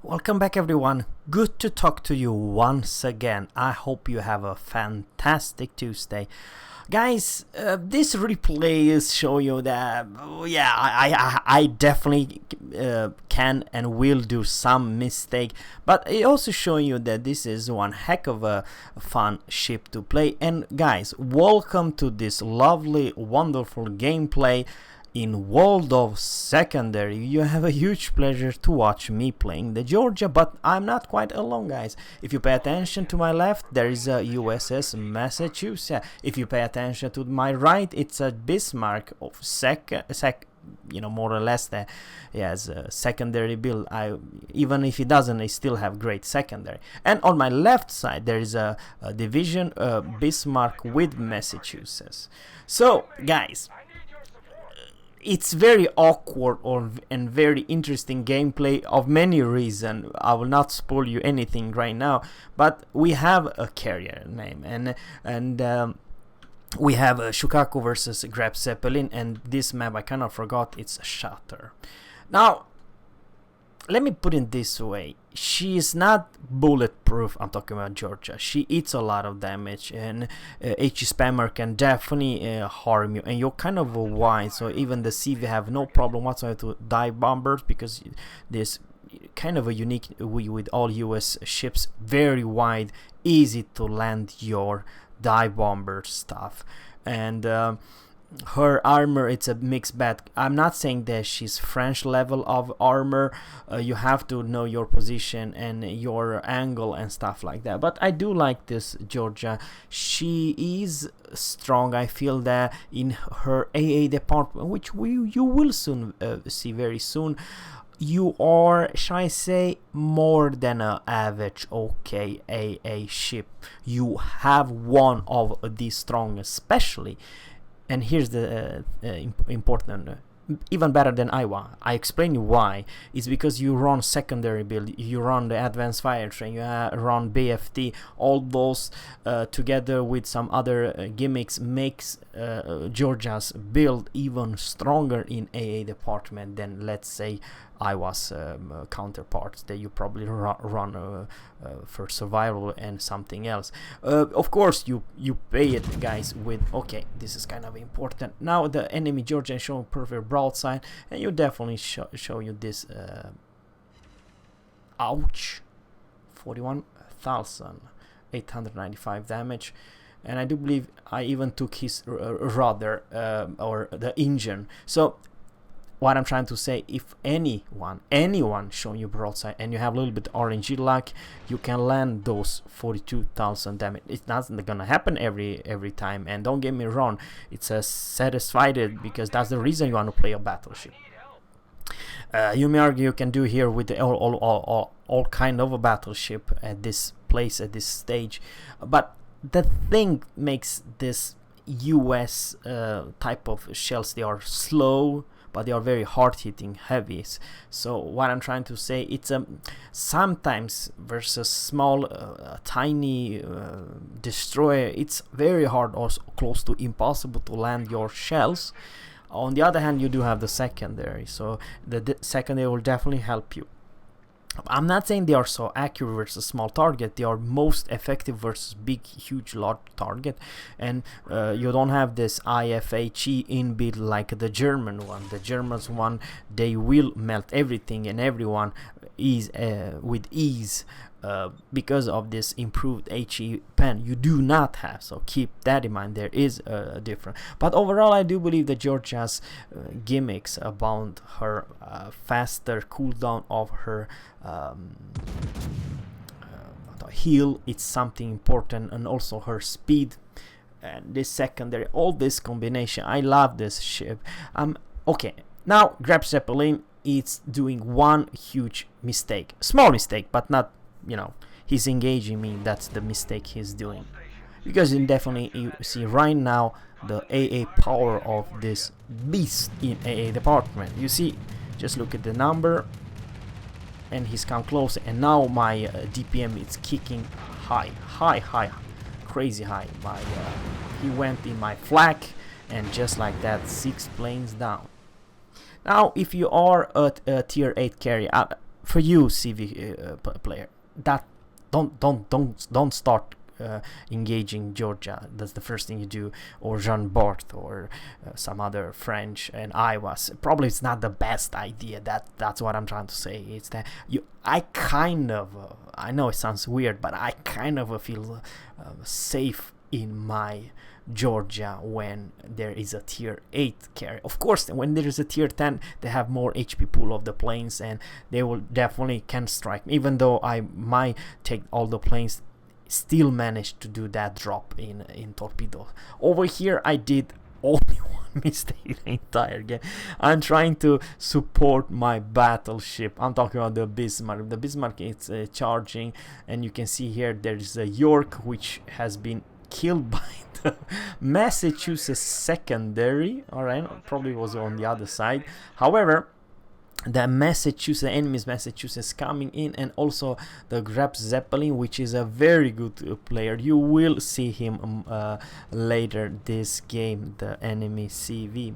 Welcome back everyone, good to talk to you once again. I hope you have a fantastic Tuesday. Guys, this replay is showing you that, yeah, I definitely can and will do some mistake, but it also showing you that this is one heck of a fun ship to play. And guys, welcome to this lovely, wonderful gameplay in World of Secondary. You have a huge pleasure to watch me playing the Georgia, but I'm not quite alone, guys. If you pay attention to my left, there is a USS Massachusetts. If you pay attention to my right, it's a Bismarck of more or less that he has a secondary build. Even if he doesn't, he still have great secondary. And on my left side, there is a division Bismarck with Massachusetts. So, guys, it's very awkward and very interesting gameplay of many reasons. I will not spoil you anything right now, but we have a carrier name and we have Shukaku versus Grab Zeppelin, and this map I kind of forgot, it's a Shatter. Now let me put it this way, she is not bulletproof. I'm talking about Georgia. She eats a lot of damage, and HE spammer can definitely harm you, and you're kind of wide, so even the CV have no problem whatsoever to dive bombers, because this kind of a unique with all US ships, very wide, easy to land your dive bomber stuff. And her armor, it's a mixed bag. I'm not saying that she's French level of armor. You have to know your position and your angle and stuff like that, but I do like this Georgia. She is strong. I feel that in her AA department, which you will soon see very soon, you are, shall I say, more than an average okay AA ship. You have one of the strongest, especially. And here's the important, even better than Iowa. I explain you why. It's because you run secondary build, you run the advanced fire train, you run BFT. All those together with some other gimmicks makes Georgia's build even stronger in AA department than, let's say, Iowa's counterparts that you probably run for survival and something else. Of course, you pay it, guys, with, okay, this is kind of important. Now the enemy Georgia is showing perfect broadside, and you definitely show you this. Ouch, 41,895 damage. And I do believe I even took his rudder or the engine. So what I'm trying to say, if anyone showing you broadside and you have a little bit RNG luck, you can land those 42,000 damage. It's not gonna happen every time, and don't get me wrong, it's a satisfied, because that's the reason you want to play a battleship. You may argue you can do here with the all kind of a battleship at this place, at this stage, but the thing makes this US type of shells, they are slow, but they are very hard-hitting heavies. So what I'm trying to say, it's sometimes versus small tiny destroyer, it's very hard or close to impossible to land your shells. On the other hand, you do have the secondary, so the secondary will definitely help you. I'm not saying they are so accurate versus small target. They are most effective versus big, huge, large target, and you don't have this IFHE inbuilt like the German one. The Germans one, they will melt everything and everyone with ease. Because of this improved HE pen, you do not have, so keep that in mind. There is a difference, but overall I do believe that Georgia's gimmicks about her faster cooldown of her heal, it's something important, and also her speed and this secondary, all this combination. I love this ship. Okay, now Grab Zeppelin, it's doing one huge mistake, small mistake, but not, he's engaging me. That's the mistake he's doing, because definitely you see right now the AA power of this beast in AA department. You see, just look at the number, and he's come close, and now my DPM is kicking high, crazy high. He went in my flak, and just like that, 6 planes down. Now if you are a tier 8 carrier, for you, CV player, that don't start engaging Georgia. That's the first thing you do, or Jean Bart, or some other French and Iowas. Probably it's not the best idea. That's what I'm trying to say. It's that I kind of I know it sounds weird, but I kind of feel safe in my Georgia when there is a tier 8 carrier. Of course, when there is a tier 10, they have more HP pool of the planes, and they will definitely can strike me. Even though I might take all the planes, still managed to do that drop in torpedo. Over here, I did only one mistake the entire game. I'm trying to support my battleship. I'm talking about the Bismarck. The Bismarck is charging, and you can see here there is a York which has been killed by the Massachusetts secondary. Alright, probably was on the other side. However, the enemy's Massachusetts coming in, and also the Graf Zeppelin, which is a very good player. You will see him later this game, the enemy CV.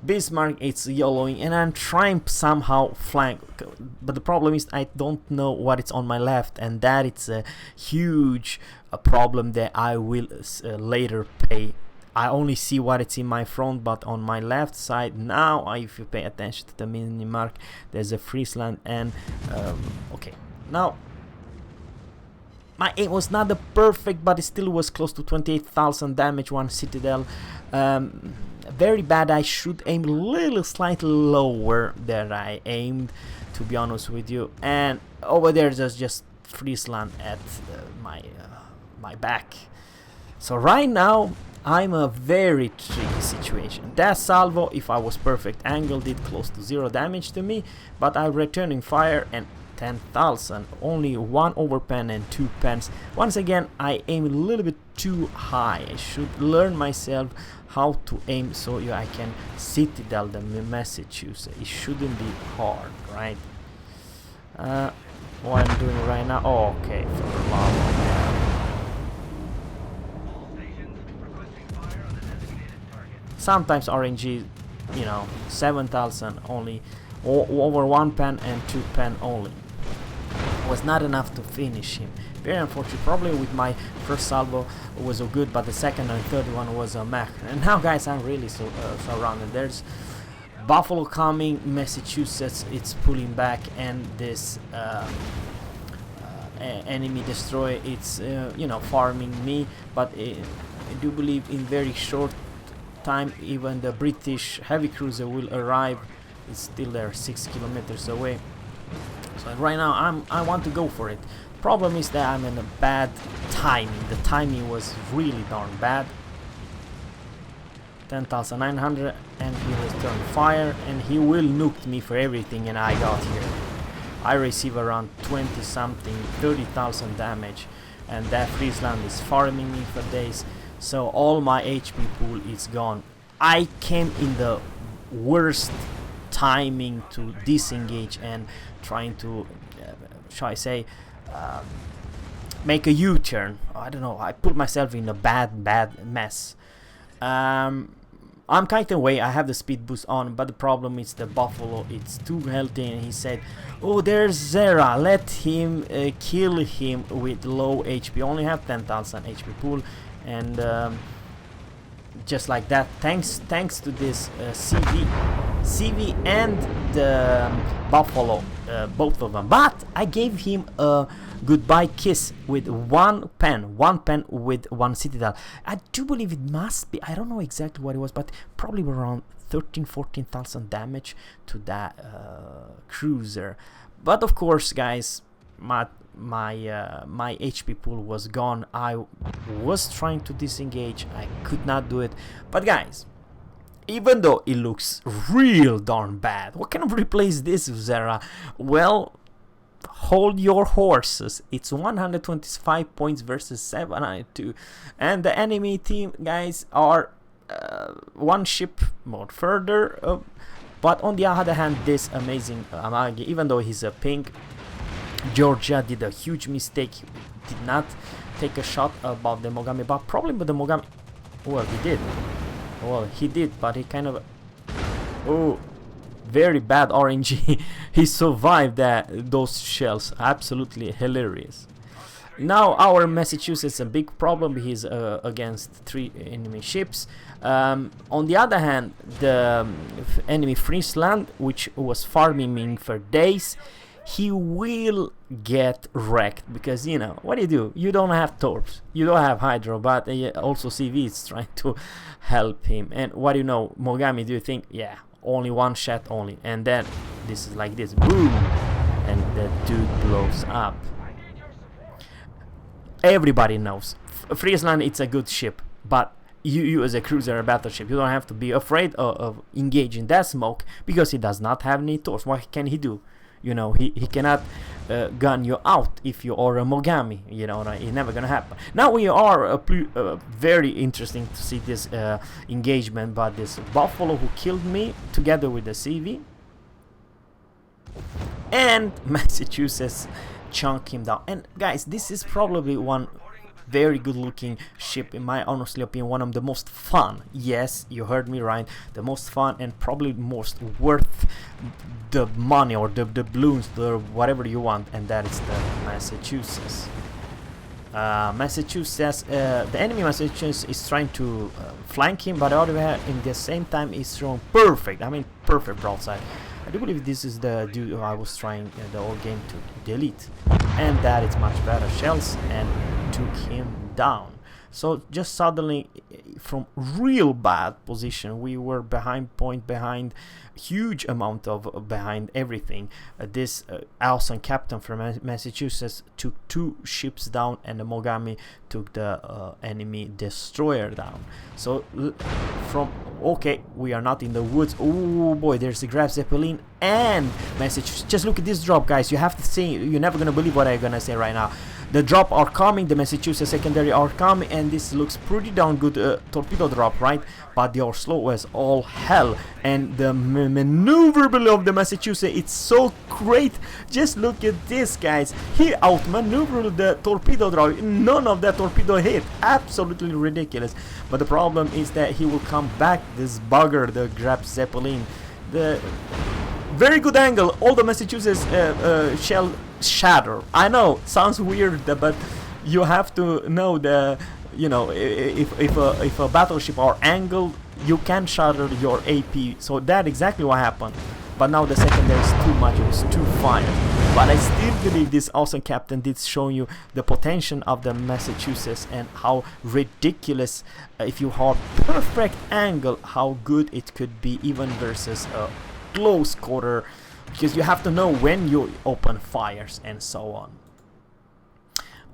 Bismarck, it's yellowing, and I'm trying somehow flank, but the problem is I don't know what is on my left, and that it's a huge problem that I will later pay. I only see what it's in my front, but on my left side now, if you pay attention to the mini mark, there's a Friesland, and okay, now my aim was not the perfect, but it still was close to 28,000 damage, one citadel. Very bad. I should aim a little slightly lower than I aimed, to be honest with you. And over there there's just Friesland at my back. So right now I'm a very tricky situation. That salvo, if I was perfect angle, did close to 0 damage to me, but I'm returning fire and 10,000, only 1 overpen and 2 pens. Once again, I aim a little bit too high. I should learn myself how to aim so I can citadel the Massachusetts. It shouldn't be hard, right? What I'm doing right now, oh, okay, for the lava. Sometimes RNG, you know, 7,000 only, over 1 pen and 2 pen only. Was not enough to finish him. Very unfortunate. Probably with my first salvo was so good, but the second and third one was a mech. And now, guys, I'm really surrounded. There's Buffalo coming, Massachusetts, it's pulling back, and this enemy destroyer, it's you know, farming me. But I do believe in very short time even the British heavy cruiser will arrive. It's still there, 6 kilometers away. So right now I want to go for it. Problem is that I'm in a bad timing. The timing was really darn bad. 10,900, and he returned fire, and he will nuke me for everything, and I got here. I receive around 20 something, 30,000 damage, and that Friesland is farming me for days. So all my HP pool is gone. I came in the worst timing to disengage and trying to, shall I say, make a U-turn. I don't know. I put myself in a bad mess. I'm kind of away. I have the speed boost on, but the problem is the Buffalo. It's too healthy, and he said, "Oh, there's Zerra. Let him kill him with low HP. Only have 10,000 HP pool." And just like that, thanks to this CV and the Buffalo, both of them. But I gave him a goodbye kiss with one pen with 1 citadel. I do believe it must be, I don't know exactly what it was, but probably around 14,000 damage to that cruiser. But of course, guys, my HP pool was gone. I was trying to disengage, I could not do it. But guys, even though it looks real darn bad, what can I replace this Zerra? Well, hold your horses. It's 125 points versus 702, and the enemy team, guys, are one ship more further. But on the other hand, this amazing Amagi, even though he's a pink, Georgia did a huge mistake. He did not take a shot above the Mogami, but probably with the Mogami, well, he did. Well, he did, but he kind of, oh, very bad RNG. He survived those shells. Absolutely hilarious. Now our Massachusetts a big problem. He's against 3 enemy ships. On the other hand, the enemy Friesland, which was farming me for days, he will get wrecked, because you know what do? You don't have torps, you don't have hydro, but also CV is trying to help him. And what do you know, Mogami, do you think, yeah, only one shot only, and then this is like this, boom, and the dude blows up. Everybody knows Friesland, it's a good ship, but you as a cruiser or battleship, you don't have to be afraid of engaging that smoke, because he does not have any torps. What can he do? You know, he cannot gun you out if you are a Mogami. You know, it's never gonna happen. Now we are very interesting to see this engagement, but this Buffalo who killed me together with the CV, and Massachusetts chunk him down. And guys, this is probably one very good looking ship, in my honestly opinion, one of the most fun. Yes, you heard me right, the most fun, and probably most worth the money, or the balloons, the whatever you want, and that is the Massachusetts. The enemy Massachusetts is trying to flank him, but in the same time is throwing perfect broadside. I do believe this is the dude I was trying the whole game to delete, and that is much better shells, and took him down. So just suddenly, from real bad position, we were behind huge amount of behind everything. This awesome captain from Massachusetts took 2 ships down, and the Mogami took the enemy destroyer down. So from okay, we are not in the woods. Oh boy, there's a Graf Zeppelin and Massachusetts. Just look at this drop, guys. You have to see. You're never gonna believe what I'm gonna say right now. The drop are coming, the Massachusetts secondary are coming, and this looks pretty down good torpedo drop, right? But they are slow as all hell, and the maneuverability of the Massachusetts, it's so great. Just look at this, guys. He outmaneuvered the torpedo drop. None of that torpedo hit. Absolutely ridiculous. But the problem is that he will come back, this bugger, the Graf Zeppelin. The very good angle. All the Massachusetts shell shatter. I know, sounds weird, but you have to know the, you know, if a battleship are angled, you can shatter your AP. So that exactly what happened. But now the secondary is too much. It was too fire. But I still believe this awesome captain did show you the potential of the Massachusetts, and how ridiculous, if you have perfect angle, how good it could be, even versus a close quarter, because you have to know when you open fires and so on.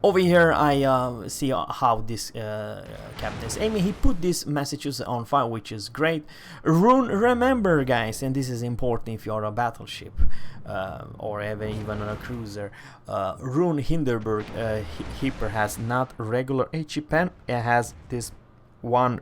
Over here I see how this captain is aiming. He put this Massachusetts on fire, which is great. Rune, remember guys, and this is important if you're a battleship or even a cruiser, Rune Hindenburg Hipper has not regular HE pen. It has this one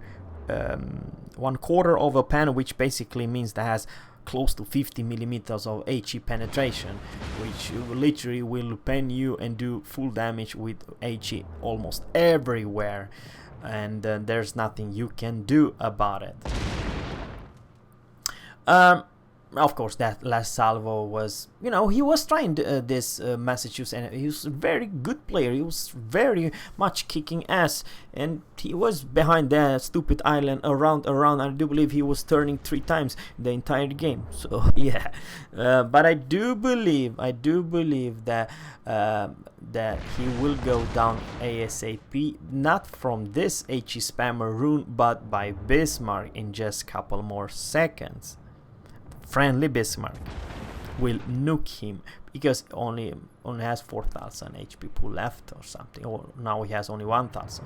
quarter of a pen, which basically means that has close to 50 millimeters of HE penetration, which literally will pen you and do full damage with HE almost everywhere, and there's nothing you can do about it. Of course, that last salvo was, you know, he was trying this Massachusetts, and he was a very good player. He was very much kicking ass, and he was behind that stupid island around. I do believe he was turning 3 times the entire game. So yeah, but I do believe that that he will go down ASAP, not from this HE spammer Rune, but by Bismarck in just a couple more seconds. Friendly Bismarck will nuke him, because only has 4,000 HP pool left or something, or now he has only 1,000.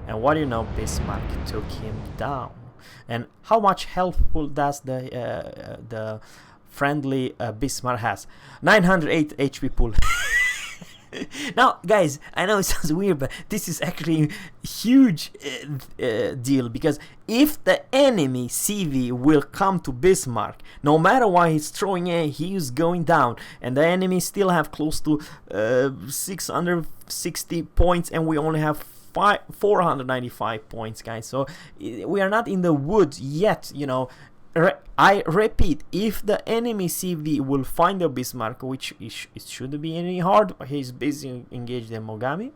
And what do you know, Bismarck took him down. And how much health pool does the friendly Bismarck has? 908 HP pool. Now guys, I know it sounds weird, but this is actually a huge deal, because if the enemy CV will come to Bismarck, no matter what he's throwing in, he's going down, and the enemy still have close to 660 points, and we only have 495 points, guys. So we are not in the woods yet, you know. I repeat, if the enemy CV will find the Bismarck, which it shouldn't be any hard, he's busy engaged the Mogami,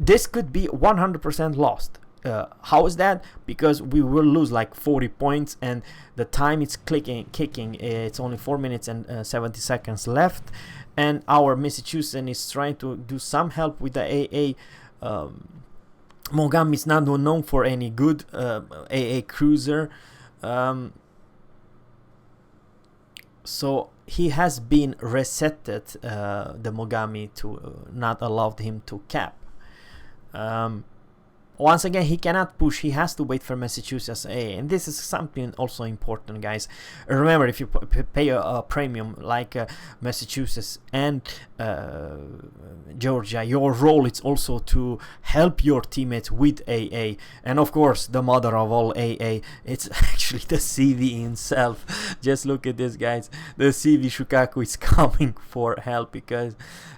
this could be 100% lost. How is that? Because we will lose like 40 points, and the time it's kicking, it's only 4 minutes and 70 seconds left, and our Massachusetts is trying to do some help with the AA. Mogami is not known for any good AA cruiser, so he has been resetted, the Mogami, to not allow him to cap. Once again, he cannot push, he has to wait for Massachusetts A, and this is something also important, guys. Remember, if you pay a premium like Massachusetts and Georgia, your role is also to help your teammates with AA, and of course the mother of all AA, it's actually the CV himself. Just look at this, guys. The CV Shukaku is coming for help, because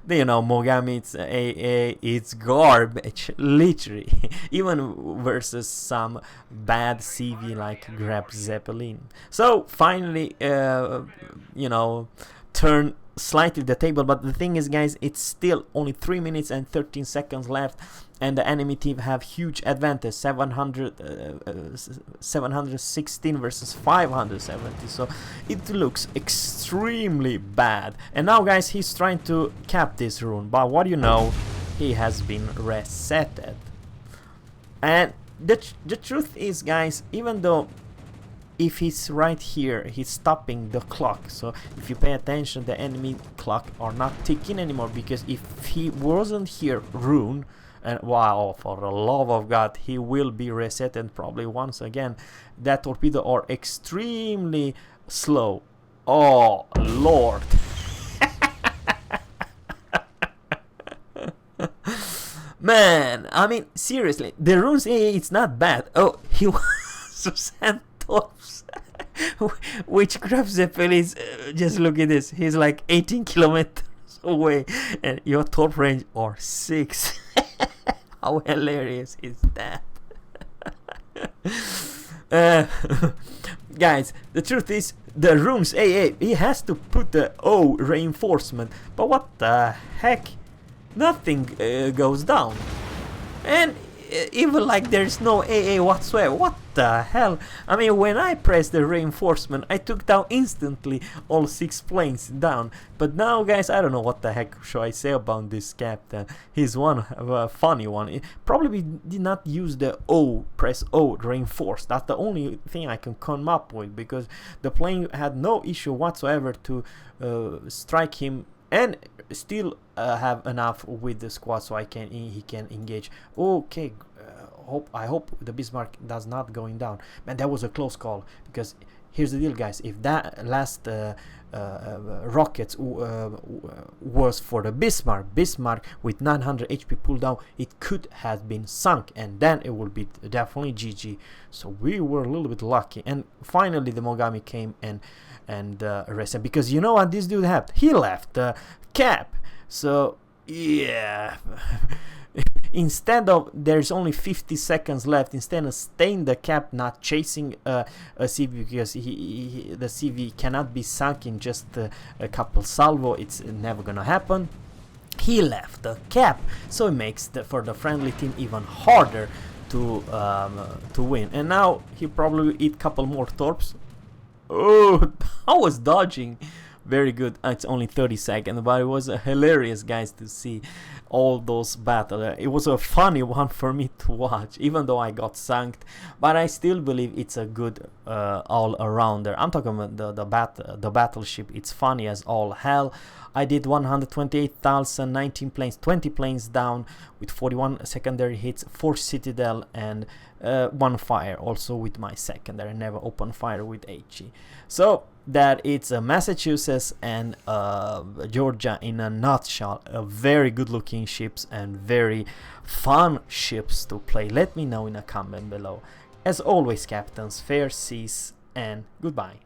you know, Mogami, it's AA, it's garbage, literally. Even versus some bad CV like Grab Zeppelin. So finally, you know, turn slightly the table, but the thing is, guys, it's still only 3 minutes and 13 seconds left, and the enemy team have huge advantage, 716 versus 570, so it looks extremely bad. And now, guys, he's trying to cap this rune, but what do you know, he has been resetted. And the truth is, guys, even though if he's right here, he's stopping the clock, so if you pay attention, the enemy clock are not ticking anymore, because if he wasn't here, rune, and wow, for the love of God, he will be reset, and probably once again that torpedo are extremely slow. Oh Lord. Man, I mean, seriously, the runes, it's not bad. Oh, he was Susan Torps, which Grab Zeppelin is, just look at this, he's like 18 kilometers away, and your top range are 6. How hilarious is that? Guys, the truth is, the rooms AA, he has to put the O reinforcement, but what the heck, nothing goes down, and even like there's no AA whatsoever. What the hell? I mean, when I pressed the reinforcement, I took down instantly all 6 planes down. But now, guys, I don't know what the heck should I say about this captain. He's one funny one. Probably did not use the O, press O, reinforce. That's the only thing I can come up with, because the plane had no issue whatsoever to strike him, and still have enough with the squad, so he can engage. Okay, I hope the Bismarck does not going down. Man, that was a close call, because here's the deal, guys. If that last rockets was for the Bismarck with 900 HP pull down, it could have been sunk, and then it would be definitely GG. So we were a little bit lucky, and finally the Mogami came and arrested, because you know what this dude had? He left the cap. So yeah. Instead of, there's only 50 seconds left, instead of staying the cap, not chasing a CV, because the CV cannot be sunk in just a couple salvo, it's never gonna happen. He left the cap, so it makes for the friendly team even harder to win. And now he probably eat a couple more torps. Oh, I was dodging. Very good. It's only 30 seconds, but it was hilarious, guys, to see all those battles. It was a funny one for me to watch, even though I got sunk, but I still believe it's a good all-arounder. I'm talking about the battleship. It's funny as all hell. I did 128,000, 19 planes, 20 planes down with 41 secondary hits, 4 citadel, and 1 fire also with my secondary. Never open fire with HE. So that it's Massachusetts and Georgia in a nutshell. Very good looking ships and very fun ships to play. Let me know in a comment below. As always, captains, fair seas and goodbye.